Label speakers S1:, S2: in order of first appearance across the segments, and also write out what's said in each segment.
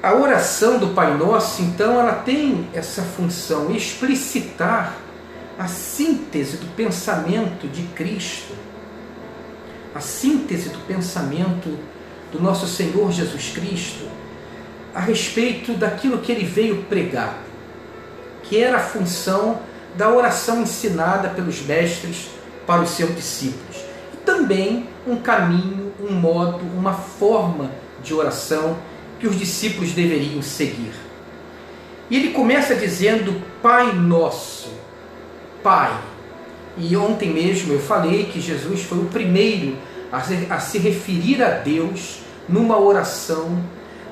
S1: A oração do Pai Nosso, então, ela tem essa função, explicitar a síntese do pensamento de Cristo, a síntese do pensamento do nosso Senhor Jesus Cristo a respeito daquilo que Ele veio pregar, que era a função da oração ensinada pelos mestres para os seus discípulos. E também um caminho, um modo, uma forma de oração que os discípulos deveriam seguir. E ele começa dizendo: Pai Nosso, Pai. E ontem mesmo eu falei que Jesus foi o primeiro a se referir a Deus numa oração,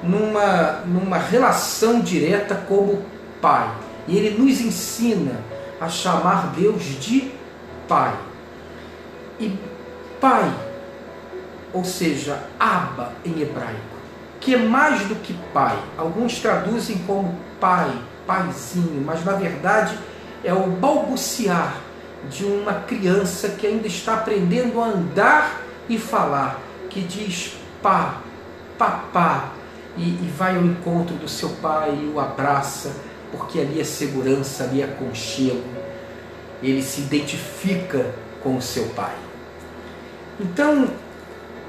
S1: numa relação direta como Pai. E ele nos ensina a chamar Deus de Pai. E Pai, ou seja, Abba em hebraico, que é mais do que pai. Alguns traduzem como pai, paizinho, mas na verdade é o balbuciar de uma criança que ainda está aprendendo a andar e falar, que diz pá, papá, e vai ao encontro do seu pai e o abraça, porque ali é segurança, ali é aconchego. Ele se identifica com o seu pai. Então,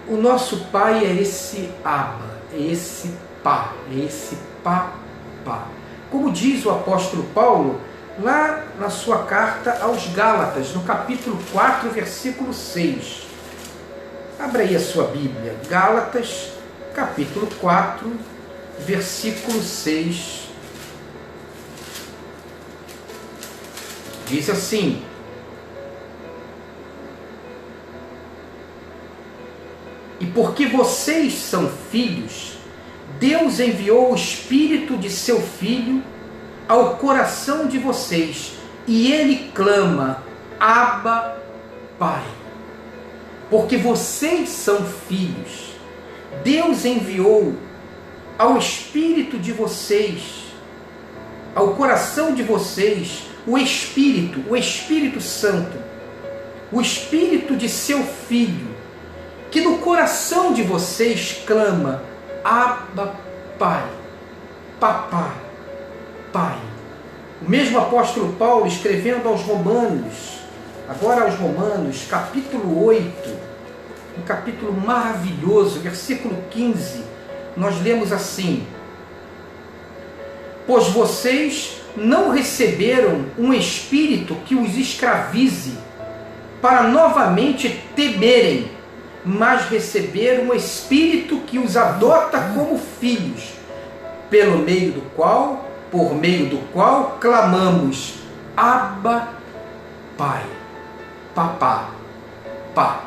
S1: o nosso pai é esse Abba, é esse pá, é esse papá. Como diz o apóstolo Paulo, lá na sua carta aos Gálatas, no capítulo 4, versículo 6. Abra aí a sua Bíblia, Gálatas, capítulo 4, versículo 6. Diz assim: e porque vocês são filhos, Deus enviou o Espírito de seu Filho ao coração de vocês, e ele clama: Abba, Pai. Porque vocês são filhos, Deus enviou ao Espírito de vocês, ao coração de vocês, o Espírito Santo, o Espírito de seu Filho, que no coração de vocês clama: Abba, Pai, papá, Pai. O mesmo apóstolo Paulo, escrevendo aos Romanos, agora aos Romanos, capítulo 8, um capítulo maravilhoso, versículo 15, nós lemos assim: pois vocês não receberam um espírito que os escravize para novamente temerem, mas receberam um espírito que os adota como filhos, por meio do qual clamamos: Abba, Pai, papá, pá.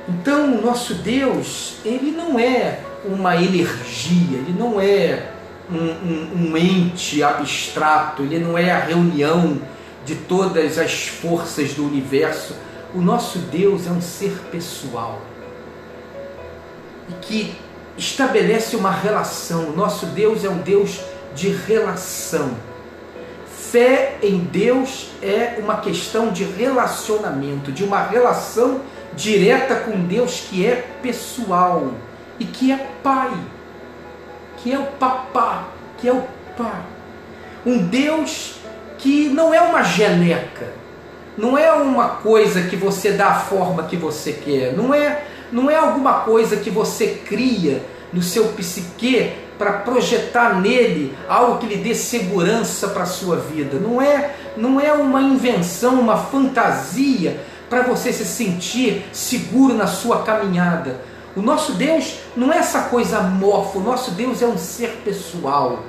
S1: Então, o nosso Deus, ele não é uma energia, ele não é um ente abstrato, ele não é a reunião de todas as forças do universo. O nosso Deus é um ser pessoal e que estabelece uma relação. O nosso Deus é um Deus de relação. Fé em Deus é uma questão de relacionamento, de uma relação direta com Deus que é pessoal e que é Pai, que é o papá, que é o Pá. Um Deus que não é uma geleca, não é uma coisa que você dá a forma que você quer, não é alguma coisa que você cria no seu psique para projetar nele algo que lhe dê segurança para a sua vida. Não é uma invenção, uma fantasia para você se sentir seguro na sua caminhada. O nosso Deus não é essa coisa amorfa, o nosso Deus é um ser pessoal.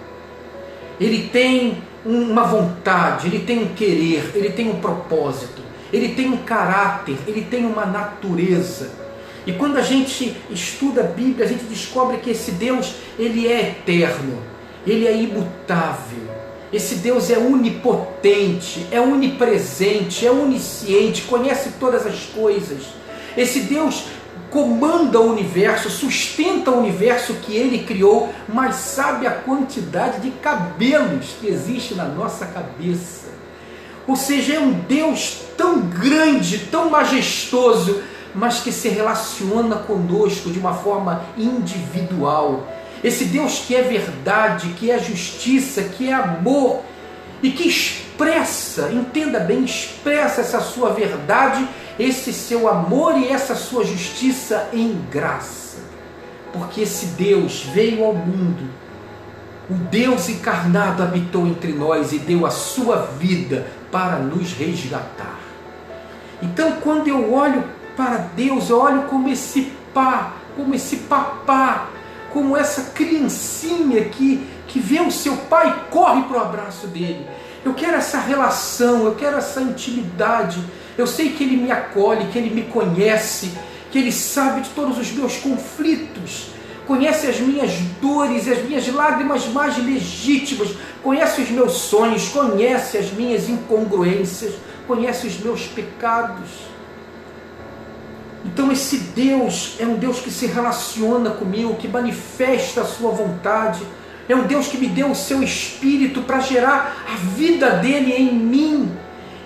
S1: Ele tem uma vontade, ele tem um querer, ele tem um propósito, ele tem um caráter, ele tem uma natureza. E quando a gente estuda a Bíblia, a gente descobre que esse Deus, ele é eterno, ele é imutável. Esse Deus é onipotente, é onipresente, é onisciente, conhece todas as coisas. Esse Deus comanda o universo, sustenta o universo que ele criou, mas sabe a quantidade de cabelos que existe na nossa cabeça. Ou seja, é um Deus tão grande, tão majestoso, mas que se relaciona conosco de uma forma individual. esse Deus que é verdade, que é justiça, que é amor e que expressa, entenda bem, expressa essa sua verdade, esse seu amor e essa sua justiça em graça. Porque esse Deus veio ao mundo, o Deus encarnado habitou entre nós e deu a sua vida para nos resgatar. Então, quando eu olho para Deus, eu olho como esse papá, como essa criancinha que vê o seu pai e corre para o abraço dele. Eu quero essa relação, eu quero essa intimidade. Eu sei que Ele me acolhe, que Ele me conhece, que Ele sabe de todos os meus conflitos, conhece as minhas dores e as minhas lágrimas mais legítimas, conhece os meus sonhos, conhece as minhas incongruências, conhece os meus pecados. Então esse Deus é um Deus que se relaciona comigo, que manifesta a sua vontade, é um Deus que me deu o seu Espírito para gerar a vida dele em mim,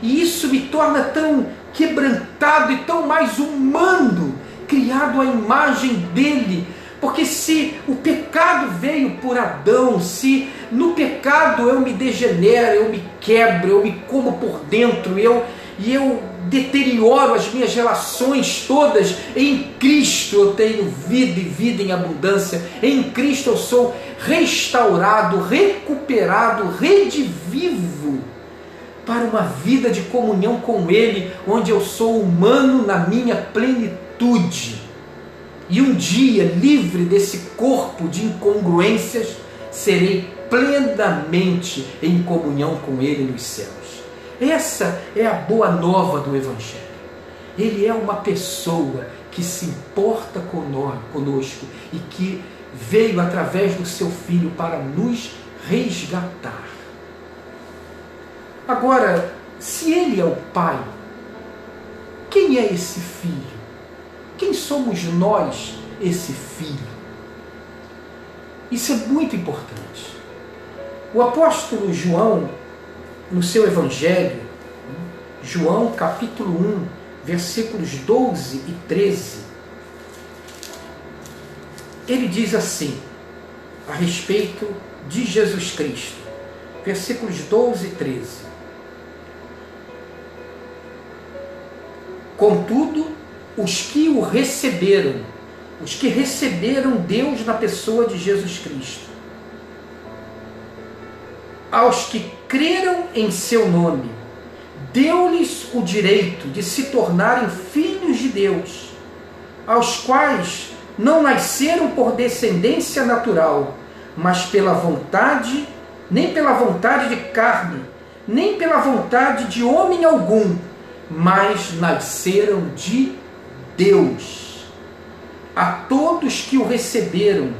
S1: e isso me torna tão quebrantado e tão mais humano, criado à imagem dele. Porque se o pecado veio por Adão, se no pecado eu me degenero, eu me quebro, eu me como por dentro, eu deterioro as minhas relações todas, em Cristo eu tenho vida e vida em abundância. Em Cristo eu sou restaurado, recuperado, redivivo para uma vida de comunhão com Ele, onde eu sou humano na minha plenitude. E um dia, livre desse corpo de incongruências, serei plenamente em comunhão com Ele nos céus. Essa é a boa nova do Evangelho. Ele é uma pessoa que se importa conosco e que veio através do seu Filho para nos resgatar. Agora, se Ele é o Pai, quem é esse Filho? Quem somos nós, esse Filho? Isso é muito importante. O apóstolo João, no seu Evangelho, João capítulo 1, versículos 12 e 13, ele diz assim, a respeito de Jesus Cristo, versículos 12 e 13. Contudo, os que o receberam, os que receberam Deus na pessoa de Jesus Cristo, aos que creram em seu nome, deu-lhes o direito de se tornarem filhos de Deus, aos quais não nasceram por descendência natural, mas pela vontade, nem pela vontade de carne, nem pela vontade de homem algum, mas nasceram de Deus. A todos que o receberam,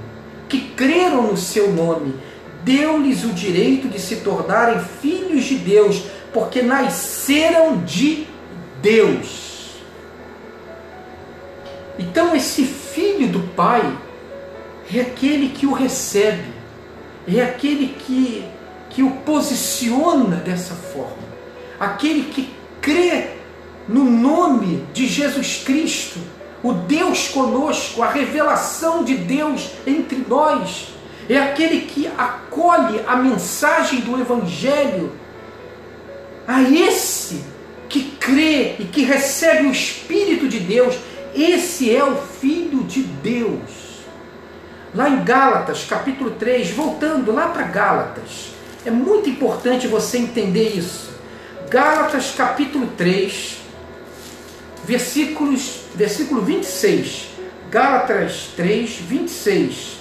S1: que creram no seu nome, deu-lhes o direito de se tornarem filhos de Deus, porque nasceram de Deus. Então esse filho do Pai é aquele que o recebe, é aquele que o posiciona dessa forma, aquele que crê no nome de Jesus Cristo, o Deus conosco, a revelação de Deus entre nós, é aquele que acolhe a mensagem do Evangelho. A esse que crê e que recebe o Espírito de Deus, esse é o Filho de Deus. Lá em Gálatas, capítulo 3, voltando lá para Gálatas, é muito importante você entender isso. Gálatas, capítulo 3, versículo 26. Gálatas 3, 26.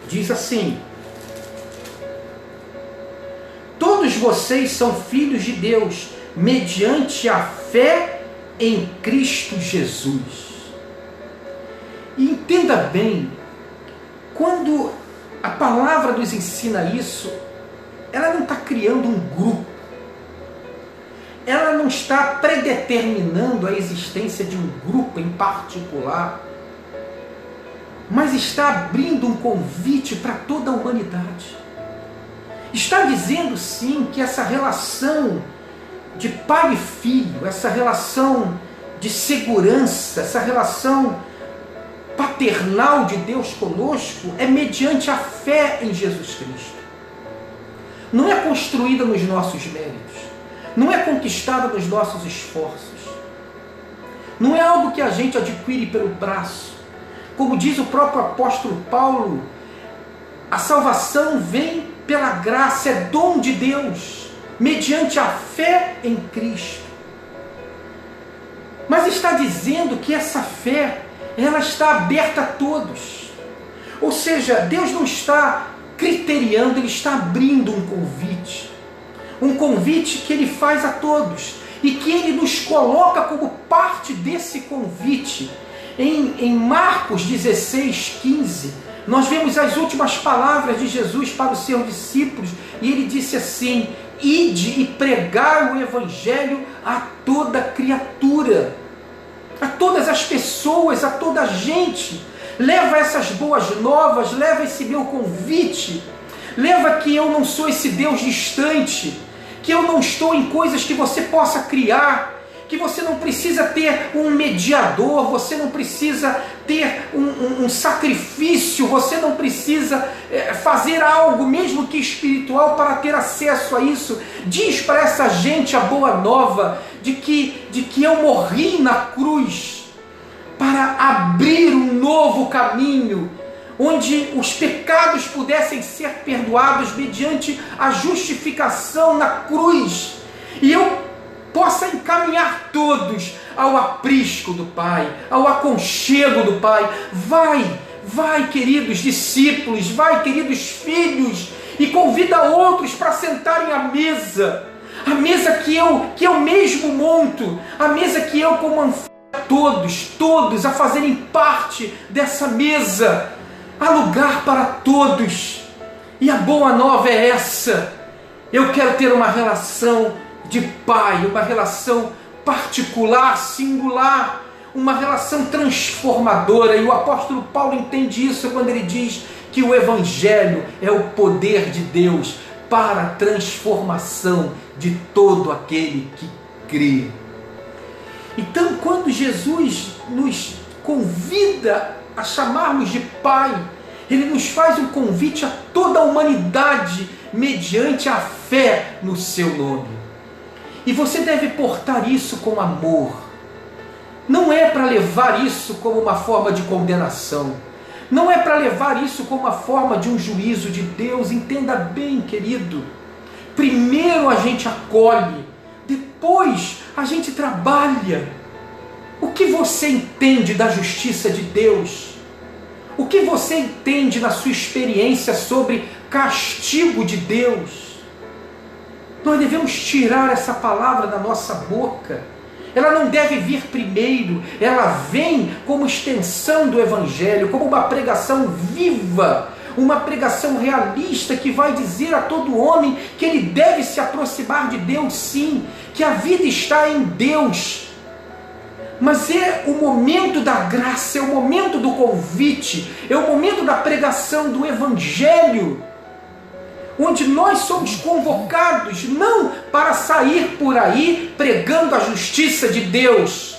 S1: Diz assim: todos vocês são filhos de Deus, mediante a fé em Cristo Jesus. E entenda bem, quando a palavra nos ensina isso, ela não está criando um grupo, ela não está predeterminando a existência de um grupo em particular, mas está abrindo um convite para toda a humanidade. Está dizendo sim que essa relação de pai e filho, essa relação de segurança, essa relação paternal de Deus conosco é mediante a fé em Jesus Cristo. Não é construída nos nossos méritos, não é conquistada nos nossos esforços, não é algo que a gente adquire pelo braço. Como diz o próprio apóstolo Paulo, a salvação vem pela graça, é dom de Deus, mediante a fé em Cristo. Mas está dizendo que essa fé, ela está aberta a todos. Ou seja, Deus não está criteriando, Ele está abrindo um convite. Um convite que Ele faz a todos. E que Ele nos coloca como parte desse convite. Em Marcos 16, 15, nós vemos as últimas palavras de Jesus para os seus discípulos. E Ele disse assim: ide e pregai o Evangelho a toda criatura, a todas as pessoas, a toda a gente. Leva essas boas novas, leva esse meu convite, leva que eu não sou esse Deus distante, que eu não estou em coisas que você possa criar, que você não precisa ter um mediador, você não precisa ter um sacrifício, você não precisa fazer algo, mesmo que espiritual, para ter acesso a isso. Diz para essa gente a boa nova de que eu morri na cruz para abrir um novo caminho, onde os pecados pudessem ser perdoados mediante a justificação na cruz, e eu possa encaminhar todos ao aprisco do Pai, ao aconchego do Pai. Vai, queridos discípulos, vai, queridos filhos, e convida outros para sentarem à mesa, a mesa que eu mesmo monto, a mesa que eu comando todos a fazerem parte dessa mesa. Há lugar para todos. E a boa nova é essa: eu quero ter uma relação de pai, uma relação particular, singular, uma relação transformadora. E o apóstolo Paulo entende isso quando ele diz que o Evangelho é o poder de Deus para a transformação de todo aquele que crê. Então, quando Jesus nos convida a chamarmos de Pai, Ele nos faz um convite a toda a humanidade mediante a fé no seu nome. E você deve portar isso com amor. Não é para levar isso como uma forma de condenação. Não é para levar isso como uma forma de um juízo de Deus. Entenda bem, querido. Primeiro a gente acolhe, depois a gente trabalha. O que você entende da justiça de Deus? O que você entende na sua experiência sobre castigo de Deus? Nós devemos tirar essa palavra da nossa boca. Ela não deve vir primeiro, ela vem como extensão do Evangelho, como uma pregação viva, uma pregação realista que vai dizer a todo homem que ele deve se aproximar de Deus, sim, que a vida está em Deus. Mas é o momento da graça, é o momento do convite, é o momento da pregação do Evangelho, onde nós somos convocados não para sair por aí pregando a justiça de Deus,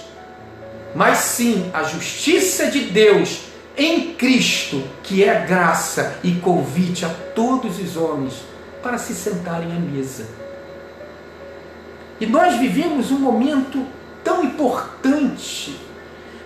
S1: mas sim a justiça de Deus em Cristo, que é graça e convite a todos os homens para se sentarem à mesa. E nós vivemos um momento tão importante.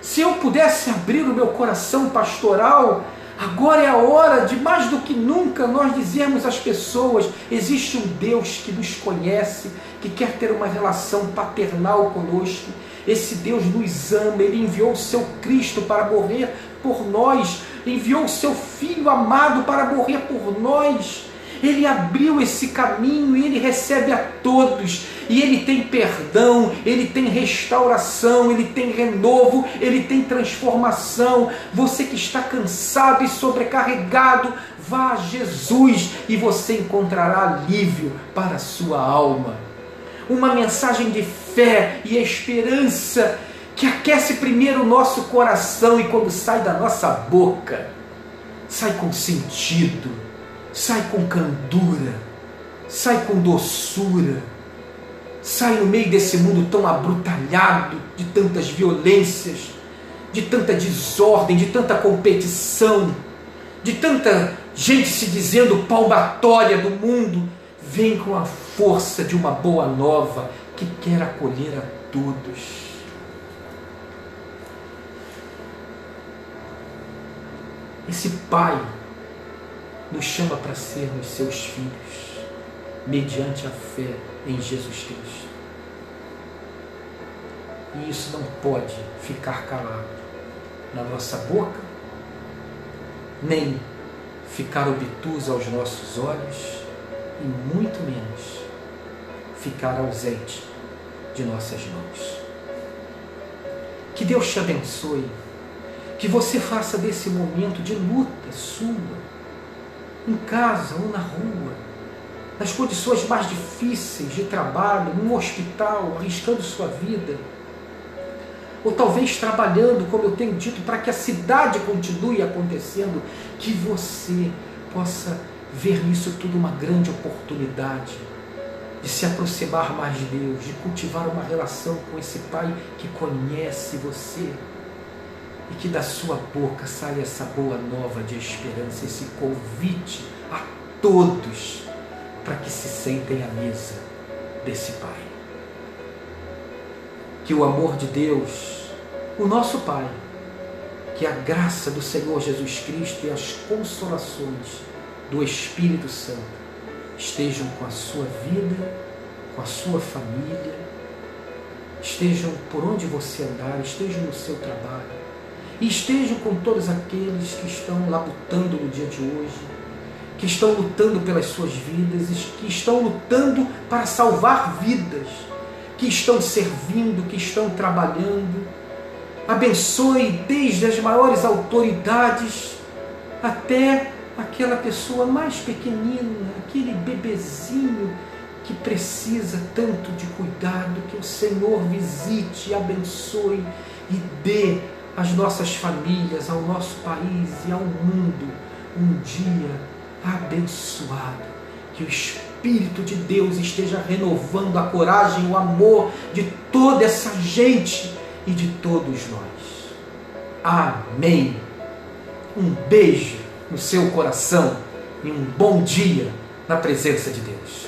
S1: Se eu pudesse abrir o meu coração pastoral, agora é a hora de, mais do que nunca, nós dizermos às pessoas: existe um Deus que nos conhece, que quer ter uma relação paternal conosco. Esse Deus nos ama, Ele enviou o seu Cristo para morrer por nós, enviou o seu Filho amado para morrer por nós. Ele abriu esse caminho e Ele recebe a todos. E Ele tem perdão, Ele tem restauração, Ele tem renovo, Ele tem transformação. Você que está cansado e sobrecarregado, vá a Jesus e você encontrará alívio para a sua alma. Uma mensagem de fé e esperança que aquece primeiro o nosso coração, e quando sai da nossa boca, sai com sentido, sai com candura, sai com doçura, sai no meio desse mundo tão abrutalhado, de tantas violências, de tanta desordem, de tanta competição, de tanta gente se dizendo palmatória do mundo, vem com a força de uma boa nova que quer acolher a todos. Esse Pai nos chama para sermos seus filhos, mediante a fé em Jesus Cristo. E isso não pode ficar calado na nossa boca, nem ficar obtuso aos nossos olhos, e muito menos ficar ausente de nossas mãos. Que Deus te abençoe, que você faça desse momento de luta sua, em casa ou na rua, nas condições mais difíceis de trabalho, num hospital, arriscando sua vida, ou talvez trabalhando, como eu tenho dito, para que a cidade continue acontecendo, que você possa ver nisso tudo uma grande oportunidade de se aproximar mais de Deus, de cultivar uma relação com esse Pai que conhece você, e que da sua boca saia essa boa nova de esperança, esse convite a todos para que se sentem à mesa desse Pai. Que o amor de Deus, o nosso Pai, que a graça do Senhor Jesus Cristo e as consolações do Espírito Santo estejam com a sua vida, com a sua família, estejam por onde você andar, estejam no seu trabalho, e estejam com todos aqueles que estão labutando no dia de hoje, que estão lutando pelas suas vidas, que estão lutando para salvar vidas, que estão servindo, que estão trabalhando. Abençoe desde as maiores autoridades até aquela pessoa mais pequenina, aquele bebezinho que precisa tanto de cuidado. Que o Senhor visite, abençoe e dê às nossas famílias, ao nosso país e ao mundo um dia abençoado. Que o Espírito de Deus esteja renovando a coragem, o amor de toda essa gente e de todos nós. Amém. Um beijo no seu coração e um bom dia na presença de Deus.